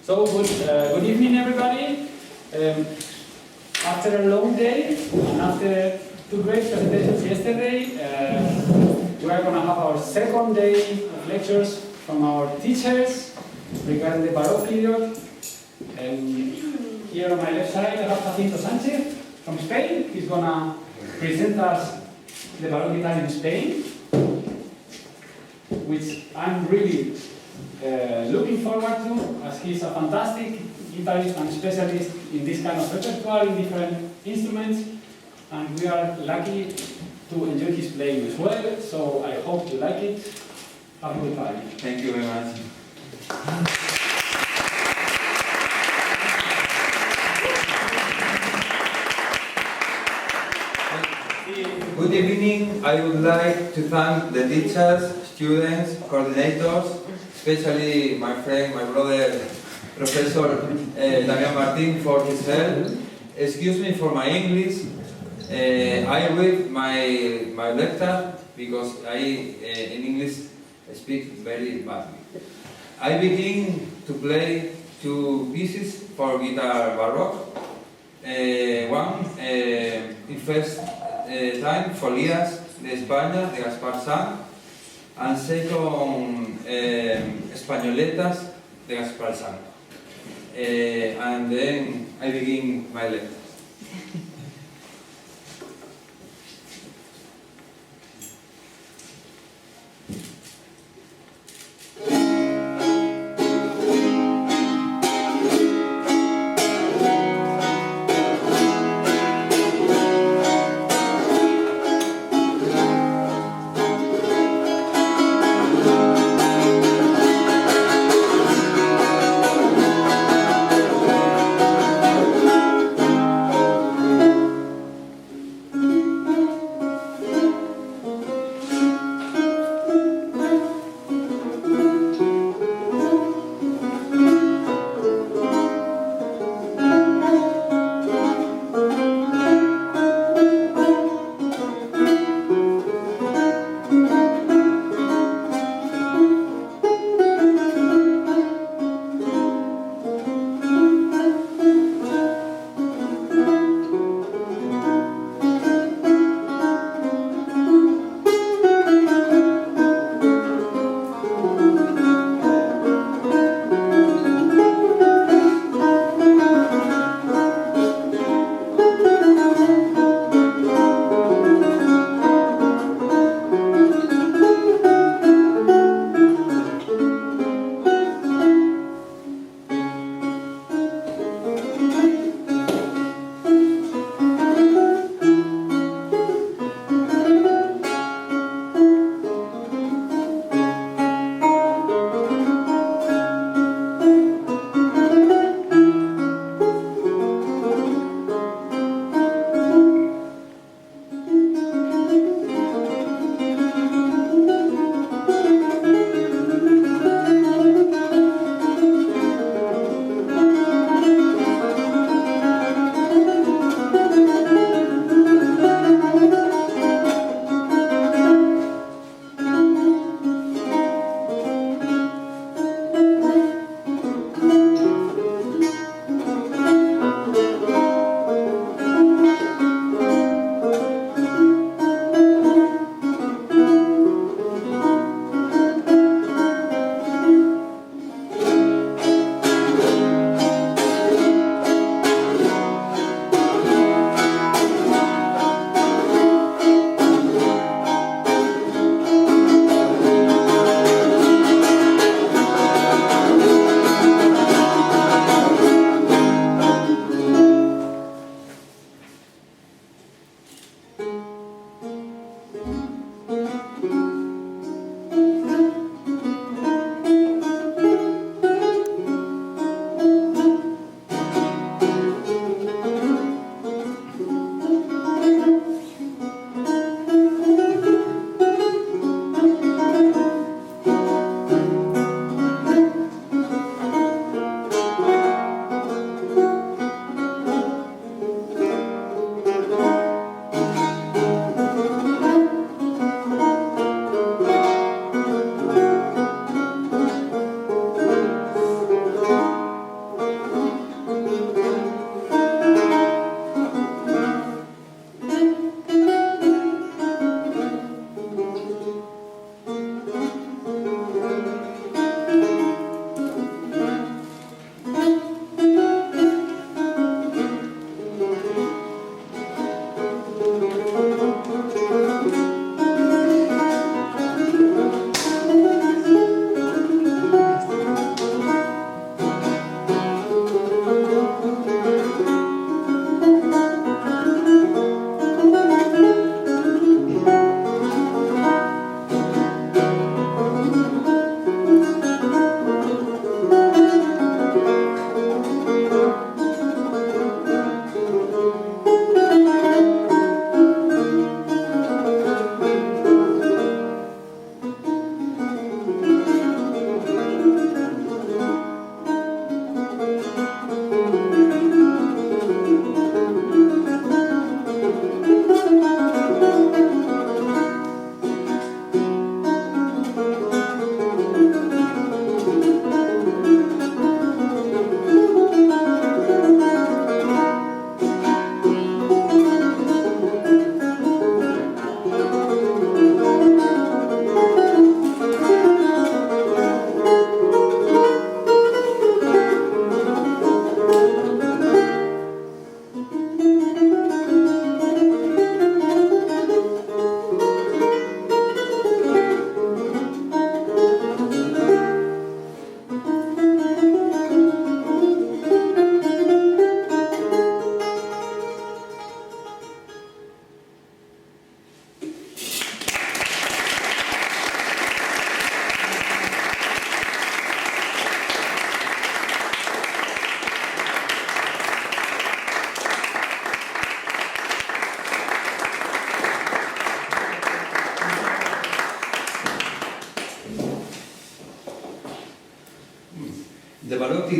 So good evening, everybody. After a long day and after two great presentations yesterday, we are going to have our second day of lectures from our teachers regarding the Baroque period. Here on my left side, I have Jacinto Sanchez from Spain. He's going to present us the Baroque guitar in Spain, which I'm really looking forward to, as he's a fantastic guitarist and specialist in this kind of repertoire, in different instruments, and we are lucky to enjoy his playing as well, so I hope you like it. Have a good time. Thank you very much. Good evening. I would like to thank the teachers, students, coordinators, especially my friend, my brother, Professor Damian Martin, for his help. Excuse me for my English. I read my lecture because I, in English, speak very badly. I begin to play two pieces for guitar Baroque. One, in first time, Folías de España, de Gaspar Sanz, and second, Españoletas de Gaspar Sanz. And then I begin my lecture.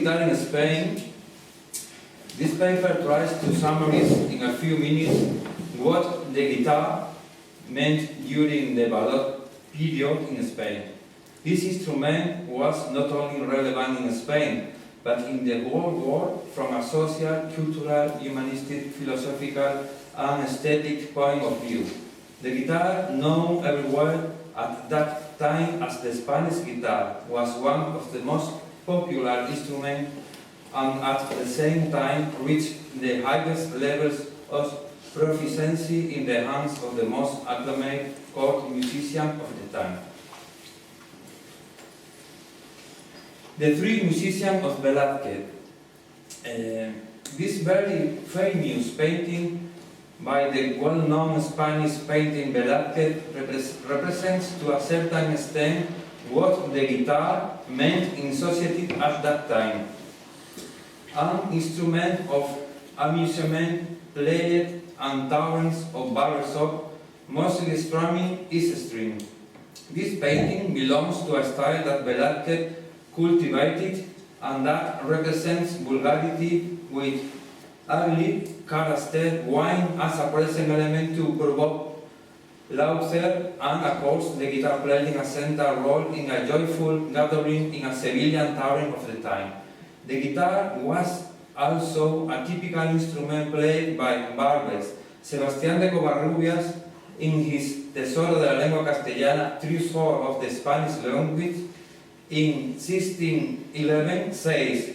guitar in Spain. This paper tries to summarize in a few minutes what the guitar meant during the Baroque period in Spain. This instrument was not only relevant in Spain, but in the whole world from a social, cultural, humanistic, philosophical, and aesthetic point of view. The guitar, known everywhere at that time as the Spanish guitar, was one of the most popular instruments and at the same time reached the highest levels of proficiency in the hands of the most acclaimed court musicians of the time. The three musicians of Velázquez. This very famous painting by the well-known Spanish painter Velázquez represents to a certain extent what the guitar meant in society at that time. An instrument of amusement played and thousands of barbershop, mostly strumming is string. This painting belongs to a style that Velázquez cultivated and that represents vulgarity with ugly character wine as a present element to provoke laughter, and of course the guitar playing a central role in a joyful gathering in a Sevillian tavern of the time. The guitar was also a typical instrument played by barbers. Sebastián de Covarrubias, in his Tesoro de la Lengua Castellana, Treasure of the Spanish Language, in 1611 says,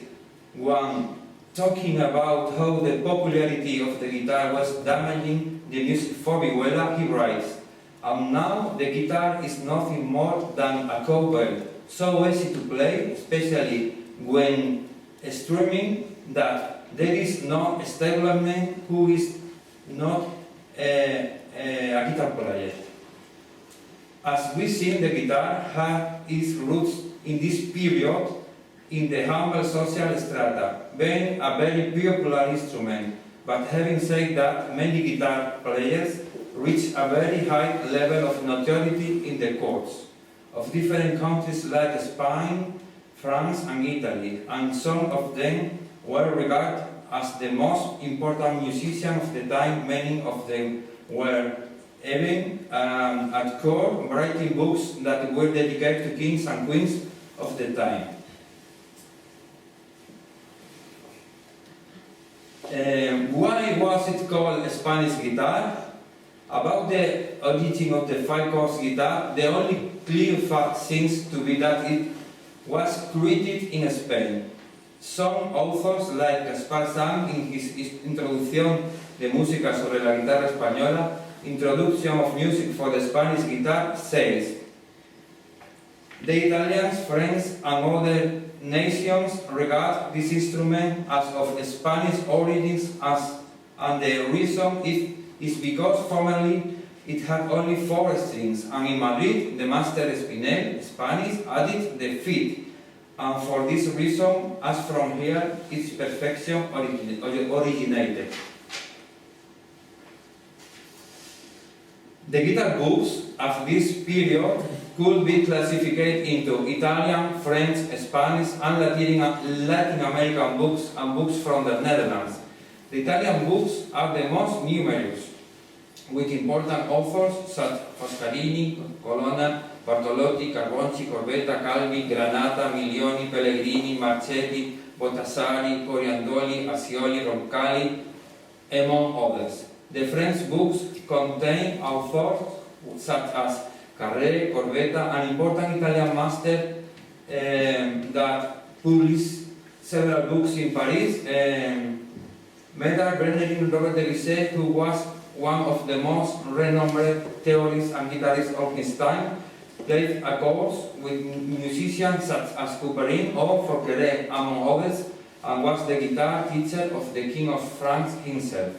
when talking about how the popularity of the guitar was damaging the music for vihuela, he writes, and now the guitar is nothing more than a cowbell, so easy to play, especially when strumming, that there is no stableman who is not a guitar player. As we see, the guitar had its roots in this period in the humble social strata, being a very popular instrument, but having said that, many guitar players reach a very high level of notoriety in the courts of different countries like Spain, France and Italy, and some of them were regarded as the most important musicians of the time. Many of them were even at court writing books that were dedicated to kings and queens of the time. Why was it called Spanish guitar? About the origin of the five-chord guitar, the only clear fact seems to be that it was created in Spain. Some authors, like Gaspar Sanz in his Introducción de Música sobre la Guitarra Española, Introduction of Music for the Spanish Guitar, says, the Italians, French and other nations regard this instrument as of Spanish origins, and the reason is because formerly it had only 4 strings, and in Madrid the master Espinel, Spanish, added the 5th, and for this reason, as from here, its perfection originated. The guitar books of this period could be classified into Italian, French, Spanish and Latin American books and books from the Netherlands. The Italian books are the most numerous, with important authors such as Foscarini, Colonna, Bartolotti, Carbonci, Corbetta, Calvi, Granata, Milioni, Pellegrini, Marchetti, Bottassari, Coriandoli, Asioli, Roncalli, among others. The French books contain authors such as Carré, Corbetta, an important Italian master that published several books in Paris. Medard Bernardin Robert de Bizet, who was one of the most renowned theorists and guitarists of his time, played a course with musicians such as Couperin or Forqueray, among others, and was the guitar teacher of the King of France himself.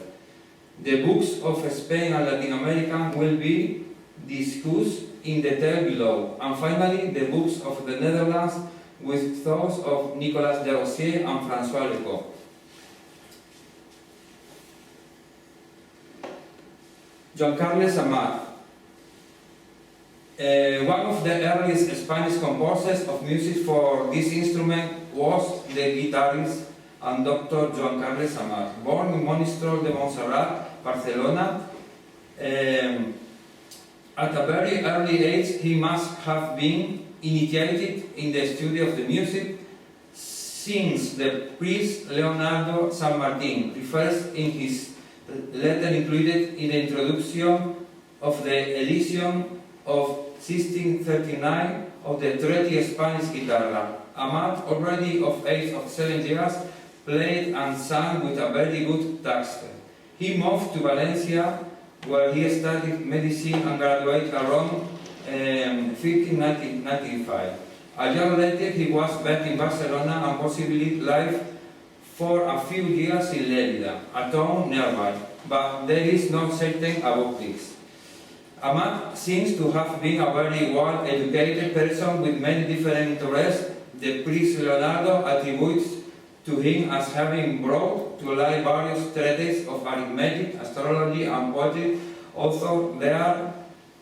The books of Spain and Latin America will be discussed in detail below, and finally the books of the Netherlands with those of Nicolas de Rossier and François Lecoq. Joan Carles Amat. One of the earliest Spanish composers of music for this instrument was the guitarist and Dr. Joan Carles Amat. Born in Monistrol de Montserrat, Barcelona, at a very early age he must have been initiated in the study of the music, since the priest Leonardo San Martin refers in his letter included in the introduction of the edition of 1639 of the Treaty Spanish Guitarra. Amat, already of age of 7 years, played and sang with a very good texture. He moved to Valencia, where he studied medicine and graduated around 1595. A year later, he was back in Barcelona and possibly lived for a few years in Lérida, a town nearby, but there is no certain about this. Amat seems to have been a very well-educated person with many different interests. The priest Leonardo attributes to him as having brought to light various treatises of arithmetic, astrology, and poetry, although there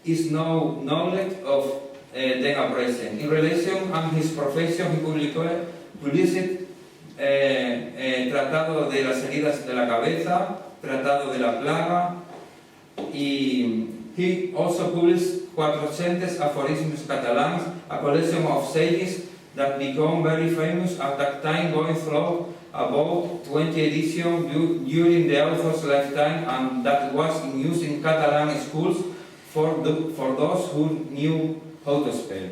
is no knowledge of them at present. In relation to his profession, he published Tratado de las heridas de la cabeza, Tratado de la plaga, y he also published 400 aphorisms catalans, a collection of sayings that became very famous at that time, going through about 20 editions during the author's lifetime, and that was in use in Catalan schools for those who knew how to spell.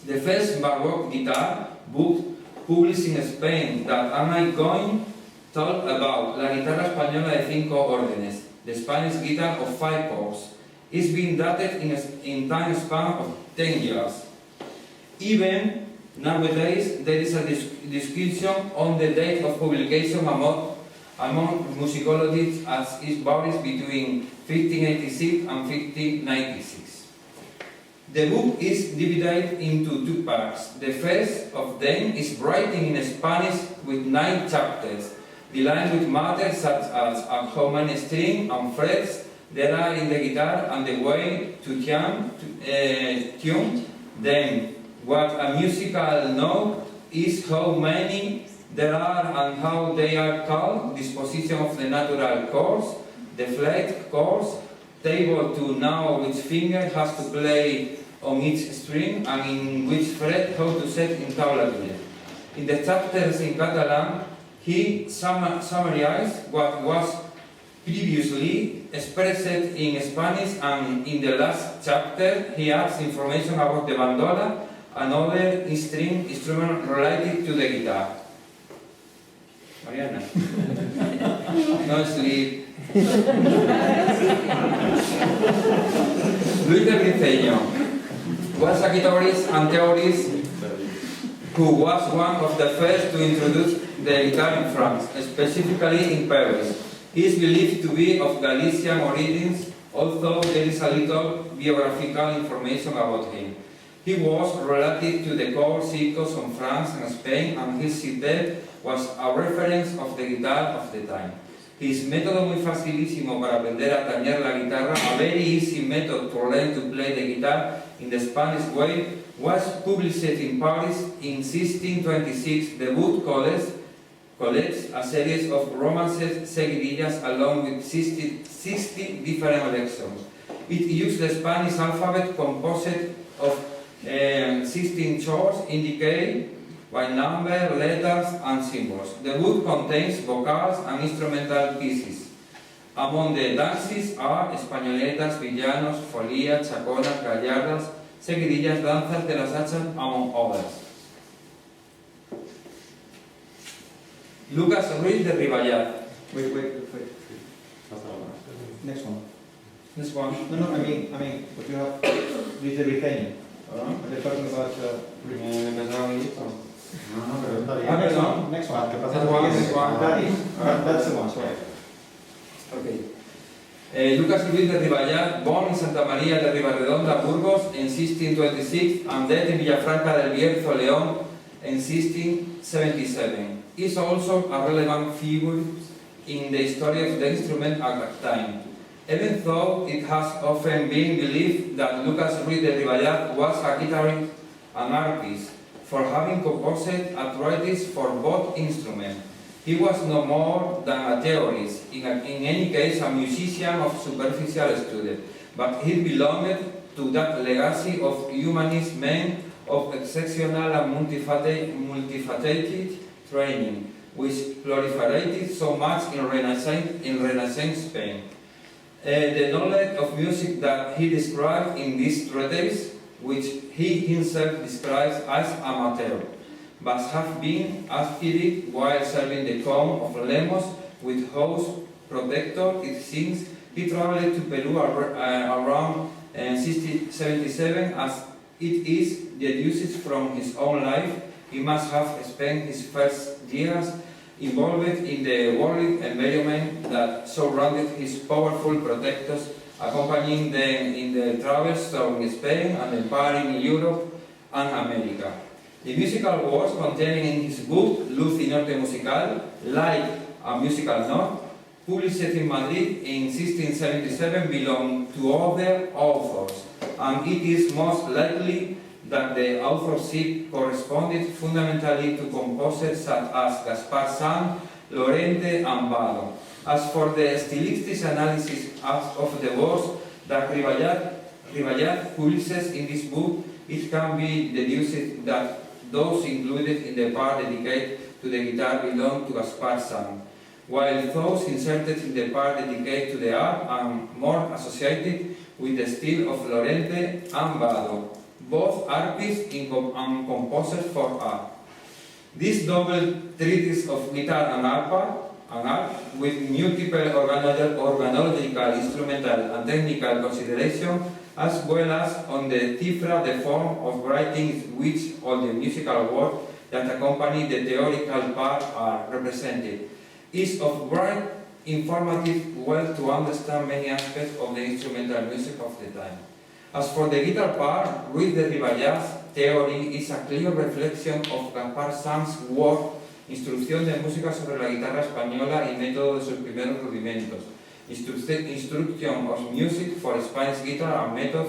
The first Baroque guitar book published in Spain that I'm going to talk about, La Guitarra Española de 5 órdenes, the Spanish guitar of 5 chords, is being dated in time span of 10 years. Even nowadays, there is a discussion on the date of publication among musicologists, as it varies between 1586 and 1596. The book is divided into 2 parts. The first of them is writing in Spanish with 9 chapters, dealing with matters such as how many strings and frets there are in the guitar and the way to tune them. What a musical note is, how many there are and how they are called, disposition of the natural chords, the flat chords, table to know which finger has to play on each string and in which fret how to set in tablature. In the chapters in Catalan, he summarized what was previously expressed in Spanish, and in the last chapter he adds information about the bandola, another instrument related to the guitar. Mariana. No sleep. Luis de Briceño was a guitarist and theorist who was one of the first to introduce the guitar in France, specifically in Paris. He is believed to be of Galician origins, although there is a little biographical information about him. He was related to the core circles of France and Spain, and his death was a reference of the guitar of the time. His método muy facilísimo para aprender a tañer la guitarra, a very easy method to learn to play the guitar in the Spanish way, was published in Paris in 1626. The book collects a series of romances, seguidillas, along with 60 different lections. It used the Spanish alphabet composed of 16 chords indicated by number, letters, and symbols. The book contains vocals and instrumental pieces. Among the dances are españoletas, villanos, folías, chaconas, gallardas, seguidillas, danzas de las hachas, among others. Lucas Ruiz de Riballat. Wait. Next one. This one. No, I mean, what you have, Luis de Briceño. They're talking about... perdón. Next one. That's the one, sorry. Okay. Lucas Ruiz de Riballat, born in Santa María de Ribarredonda, Burgos, in 1626, and dead in Villafranca del Bierzo, León, in 1677. Is also a relevant figure in the history of the instrument at that time. Even though it has often been believed that Lucas Ruiz de Riballat was a guitarist and artist, for having composed a treatise for both instruments. He was no more than a theorist, in any case a musician of superficial study, but he belonged to that legacy of humanist men of exceptional and multifaceted training, which proliferated so much in Renaissance Spain. The knowledge of music that he described in this treatise, which he himself describes as amateur, must have been acquired while serving the Count of Lemos with house protector. It seems he traveled to Peru around 1677, as it is deduced from his own life. He must have spent his first years involved in the worldly environment that surrounded his powerful protectors, accompanying them in their travels through Spain and empire in Europe and America. The musical works contained in his book Luz y Norte Musicale, like a musical note, published in Madrid in 1677, belong to other authors, and it is most likely that the authorship corresponded fundamentally to composers such as Gaspar Sanz, Lorente, and Vado. As for the stylistic analysis of the works that Rivallat publishes in this book, it can be deduced that those included in the part dedicated to the guitar belong to Gaspar Sanz, while those inserted in the part dedicated to the art are more associated with the style of Lorente and Vado. Both artists and composers for art. This double treatise of guitar and art, with multiple organological, instrumental and technical consideration, as well as on the cifra, the form of writing which all the musical work that accompany the theoretical part are represented, is of great informative well to understand many aspects of the instrumental music of the time. As for the guitar part, Ruiz de Rivallat's theory is a clear reflection of Gaspar Sanz's work, Instrucción de Música sobre la Guitarra Española y Método de sus primeros rudimentos, Instruction of Music for Spanish Guitar and Method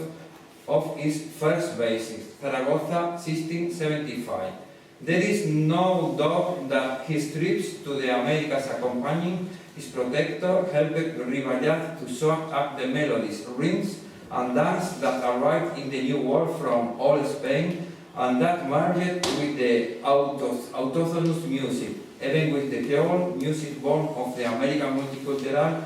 of its First Basics, Zaragoza, 1675. There is no doubt that his trips to the Americas accompanying his protector helped Rivallat to sort up the melodies, rhythms, and dance that arrived in the New World from all Spain, and that merged with the autochthonous music, even with the Creole music born of the American multicultural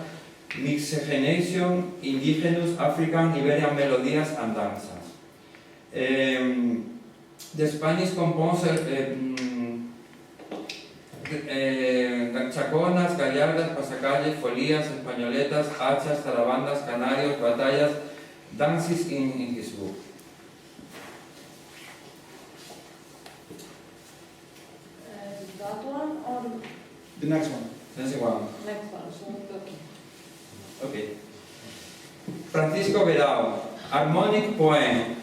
miscegenation, indigenous, African, Iberian melodies and dances. The Spanish composer chaconas, gallardas, pasacalles, folías, españoletas, hachas, zarabandas, canarios, batallas, dances in his book. That one or The next one. Next one. next one? So, okay. Okay. Francisco Verao, Harmonic Poem,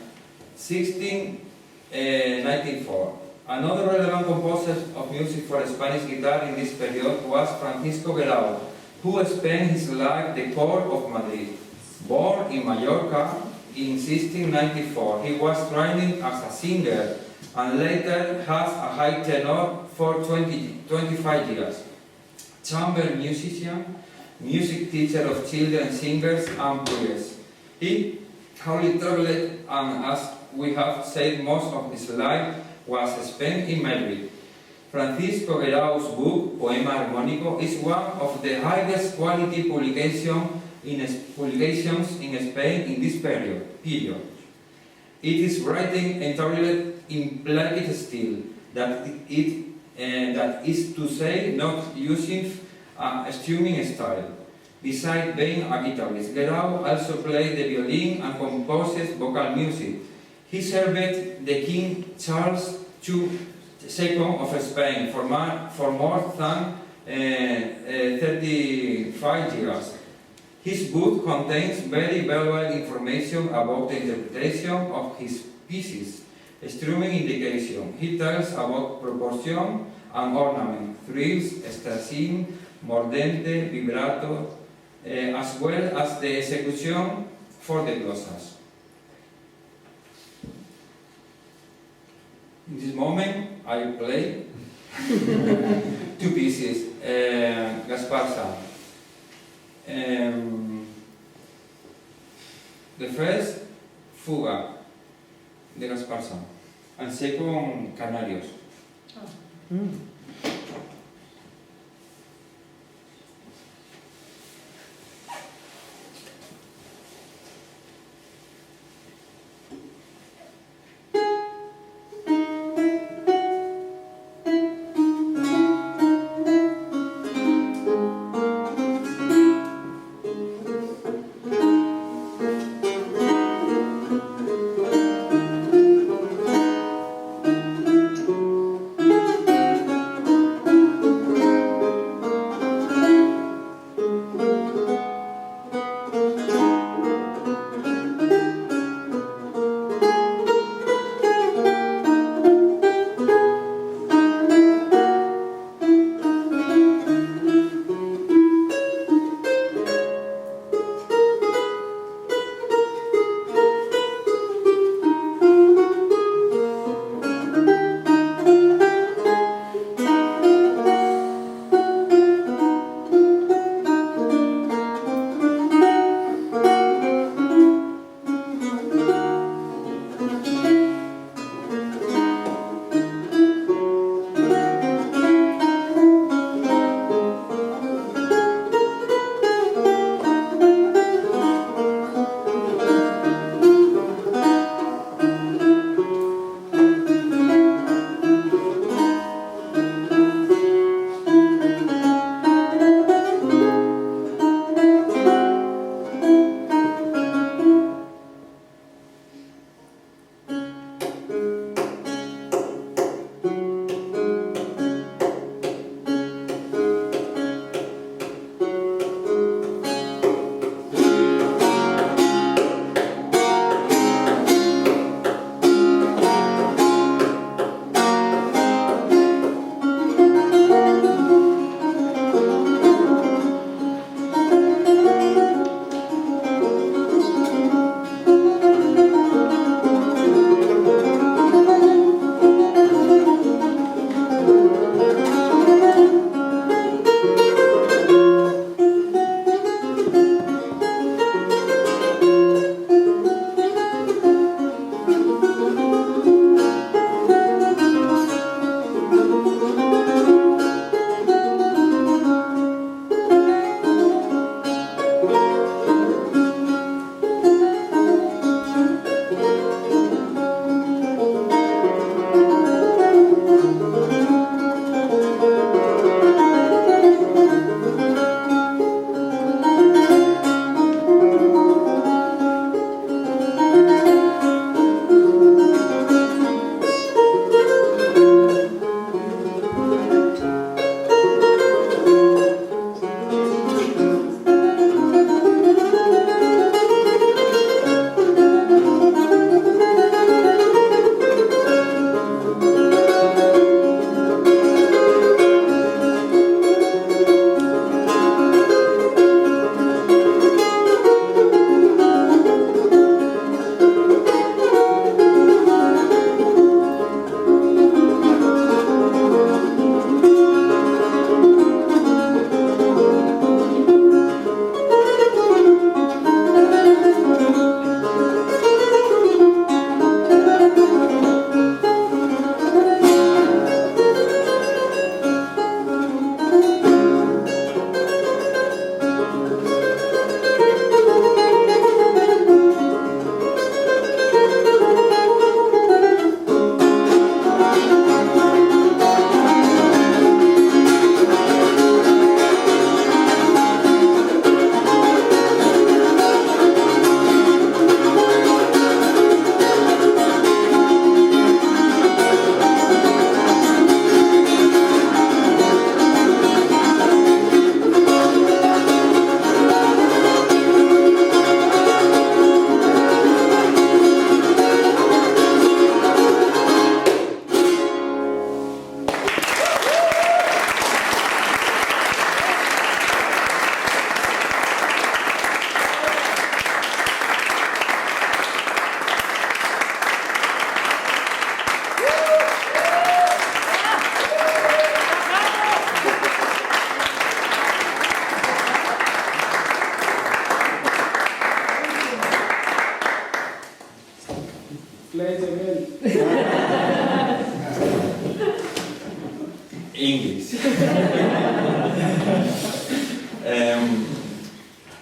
1694. Another relevant composer of music for Spanish guitar in this period was Francisco Verao, who spent his life at the court of Madrid. Born in Mallorca in 1694, he was trained as a singer and later has a high tenor for 25 years. Chamber musician, music teacher of children singers and priests. He wholly traveled, and as we have said, most of his life was spent in Madrid. Francisco Verao's book, Poema Armónico, is one of the highest quality publications in Spain in this period. It is writing entirely in plated style, that is to say, not using a strumming style. Besides being a guitarist, Verao also played the violin and composes vocal music. He served the King Charles II of Spain for more than 35 years. His book contains very valuable information about the interpretation of his pieces, strumming indication. He tells about proportion and ornament, thrills, strassing, mordente, vibrato, as well as the execution for the glosas. In this moment, I play two pieces, Gasparsa. The first, Fuga, de Gasparsa, and second, Canarios.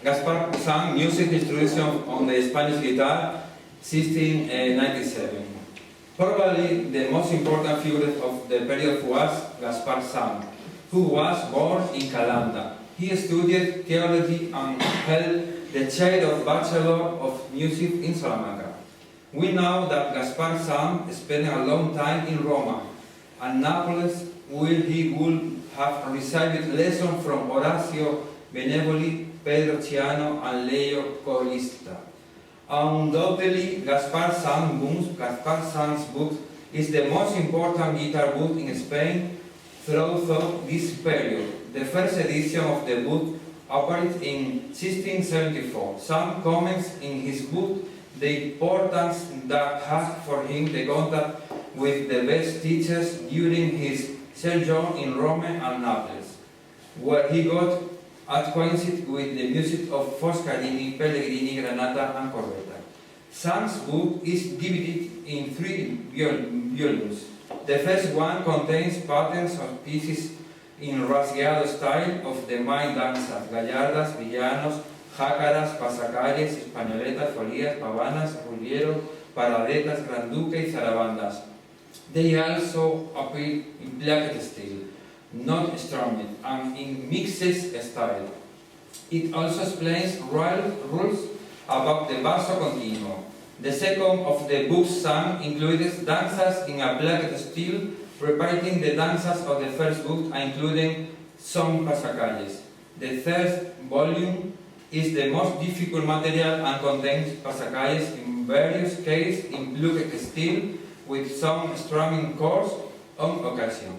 Gaspar sang music introduction on the Spanish guitar 1697. Probably the most important figure of the period was Gaspar Sang, who was born in Calanda. He studied theology and held the chair of Bachelor of Music in Salamanca. We know that Gaspar Sang spent a long time in Roma and Naples, where he would have received lessons from Orazio Benevoli, Pedro Ciano, and Leo Colista. Undoubtedly, Gaspar Sang's book is the most important guitar book in Spain throughout this period. The first edition of the book appeared in 1674. Sang comments in his book the importance that had for him the contact with the best teachers during his sojourn in Rome and Naples, where he got acquainted with the music of Foscarini, Pellegrini, Granata, and Corbetta. Sang's book is divided in 3 volumes. The first one contains patterns of pieces in rasgueado style of the main danzas: gallardas, villanos, jácaras, pasacalles, españoletas, folías, pavanas, rullero, paradetas, granduque, y zarabandas. They also appear in placket style, not strummed, and in mixed style. It also explains rules about the basso continuo. The second of the book's song includes danzas in a placket style, repeating the danzas of the first book and including some pasacalles. The third volume is the most difficult material and contains pasacalles in various cases in placket style, with some strumming chords on occasion.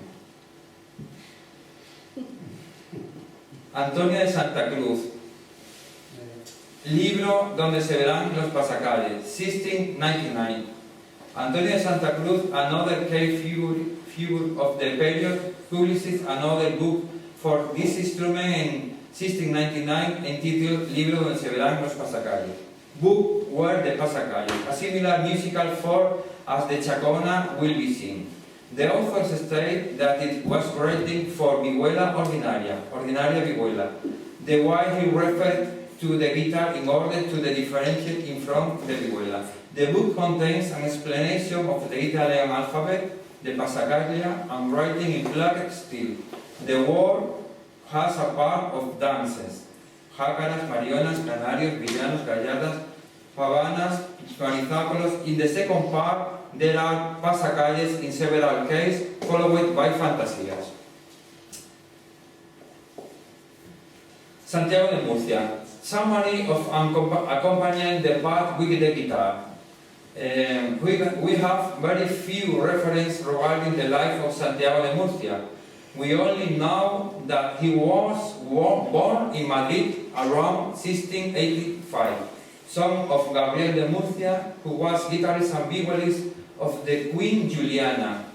Antonio de Santa Cruz, libro donde se verán los pasacalles, 1699. Antonio de Santa Cruz, another key figure of the period, publishes another book for this instrument in 1699 entitled Libro donde se verán los pasacalles. Book where the pasacalles, a similar musical form as the chacona, will be seen. The authors state that it was written for vihuela ordinaria vihuela, the way he referred to the guitar in order to differentiate it from the vihuela. The book contains an explanation of the Italian alphabet, the passacaglia, and writing in placket style. The word has a part of dances: jácaras, marionas, canarios, villanos, gallardas, pavanas, manizáculos. In the second part, there are pasacalles in several cases, followed by fantasias. Santiago de Murcia. Summary of accompanying the part with the guitar. We have very few references regarding the life of Santiago de Murcia. We only know that he was born in Madrid around 1685. Son of Gabriel de Murcia, who was guitarist and violist of the Queen Juliana,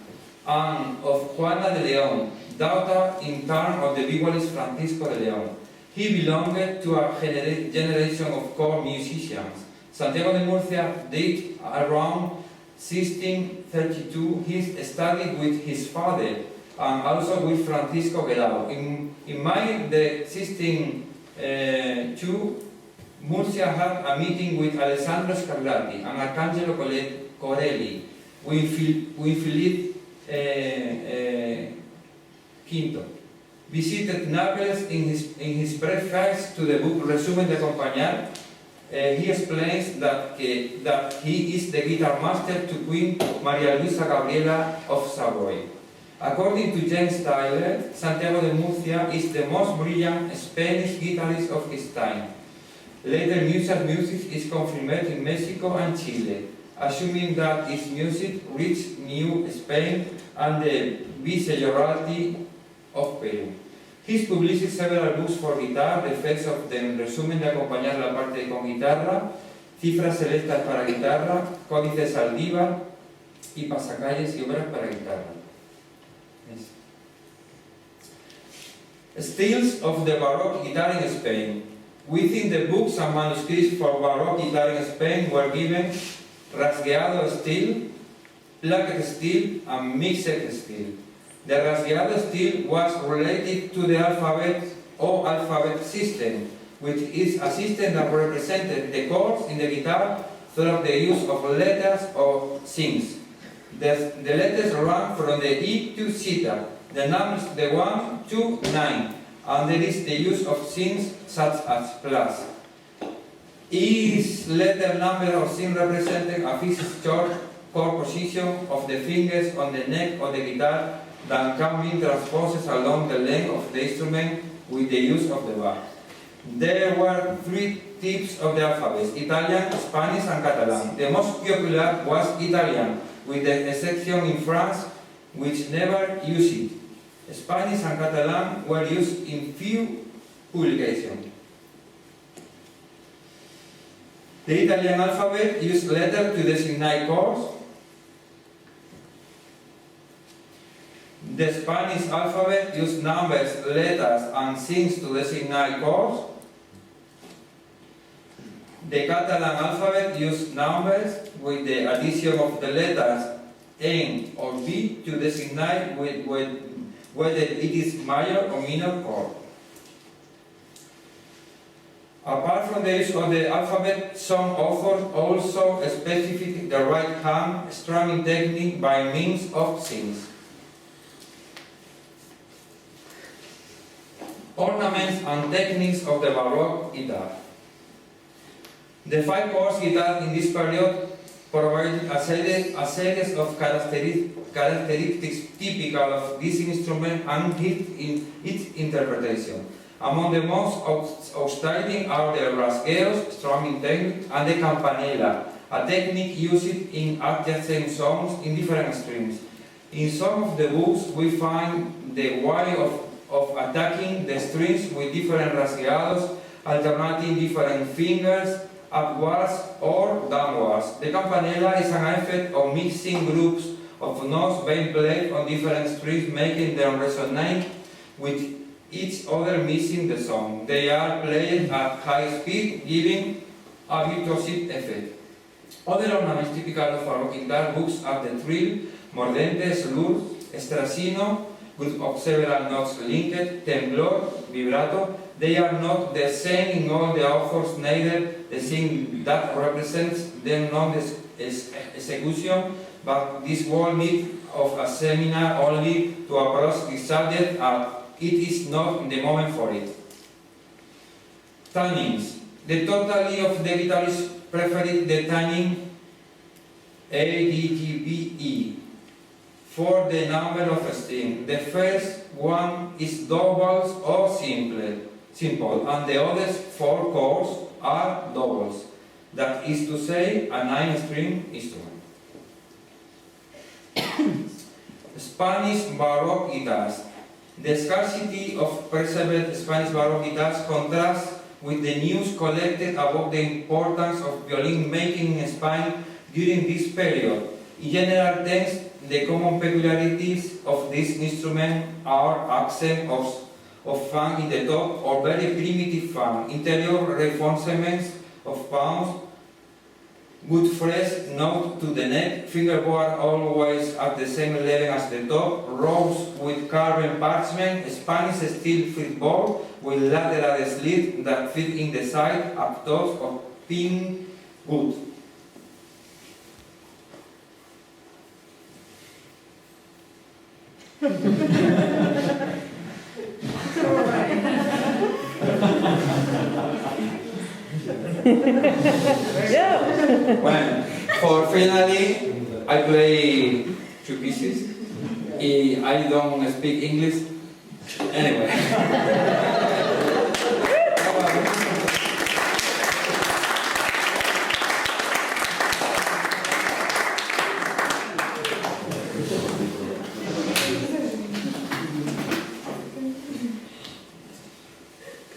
and of Juana de León, daughter in turn of the violist Francisco de León. He belonged to a generation of court musicians. Santiago de Murcia died around 1632. He studied with his father and also with Francisco Guerrero. In May the 1602, Murcia had a meeting with Alessandro Scarlatti and Arcangelo Corelli, with Philippe V. Visited Naples in his preface to the book Resumen de Acompañar. He explains that he is the guitar master to Queen Maria Luisa Gabriela of Savoy. According to James Tyler, Santiago de Murcia is the most brilliant Spanish guitarist of his time. Later music is confirmed in Mexico and Chile, assuming that his music reached New Spain and the Viceroyalty of Peru. He published several books for guitar, the effects of them, resumen de acompañar la parte con guitarra, cifras celestas para guitarra, códices Saldívar y pasacalles y obras para guitarra. Styles of the Baroque guitar in Spain. Within the books and manuscripts for Baroque guitar in Spain were given rasgueado style, placket style, and mixed style. The rasgueado style was related to the alphabet or alphabet system, with its assistant that represented the chords in the guitar through the use of letters or signs. The letters run from the E to zeta, the numbers the 1 to 9, and there is the use of signs such as plus. Each letter, number, or sign representing a fixed chord position of the fingers on the neck of the guitar that can be transposed along the length of the instrument with the use of the bar. There were 3 types of the alphabet: Italian, Spanish, and Catalan. The most popular was Italian, with the exception in France, which never used it. Spanish and Catalan were used in few publications. The Italian alphabet used letters to designate chords. The Spanish alphabet used numbers, letters, and signs to designate chords. The Catalan alphabet used numbers with the addition of the letters N or B to designate whether it is major or minor chord. Apart from the use of the alphabet, some authors also specified the right hand strumming technique by means of signs. Ornaments and techniques of the Baroque guitar. The 5 chords guitar in this period provided a series of characteristics typical of this instrument and its interpretation. Among the most outstanding are the rasgueos, strumming technique, and the campanella, a technique used in adjacent songs in different strings. In some of the books we find the way of attacking the strings with different rasgueados, alternating different fingers, upwards or downwards. The campanella is an effect of mixing groups of notes being played on different strings, making them resonate with each other, missing the song. They are played at high speed, giving a virtuosic effect. Other ornaments typical of Baroque guitar books are the trill, mordente, slur, stracino, group of several notes linked, temblor, vibrato. They are not the same in all the authors, neither the thing that represents them non-execution, but this whole need of a seminar only to approach this subject, it is not the moment for it. Tunings. The totality of the guitarist preferred the tuning A, D, G, B, E for the number of strings. The first one is doubles or simple, and the other 4 chords are doubles. That is to say, a 9-string instrument. Spanish Baroque guitars. The scarcity of preserved Spanish Baroque guitars contrasts with the news collected about the importance of violin making in Spain during this period. In general terms, the common peculiarities of this instrument are absence of fang in the top or very primitive fang, interior reinforcements of palms, good fresh note to the neck, fingerboard always at the same level as the top, rows with carved parchment, Spanish steel fretboard with lateral slit that fit in the side, up top of pin wood. Well, for finally, I play 2 pieces. I don't speak English. Anyway.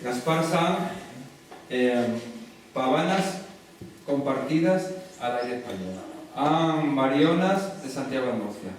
Gaspar sang Pavanas compartidas al aire español. Marionas de Santiago de Murcia.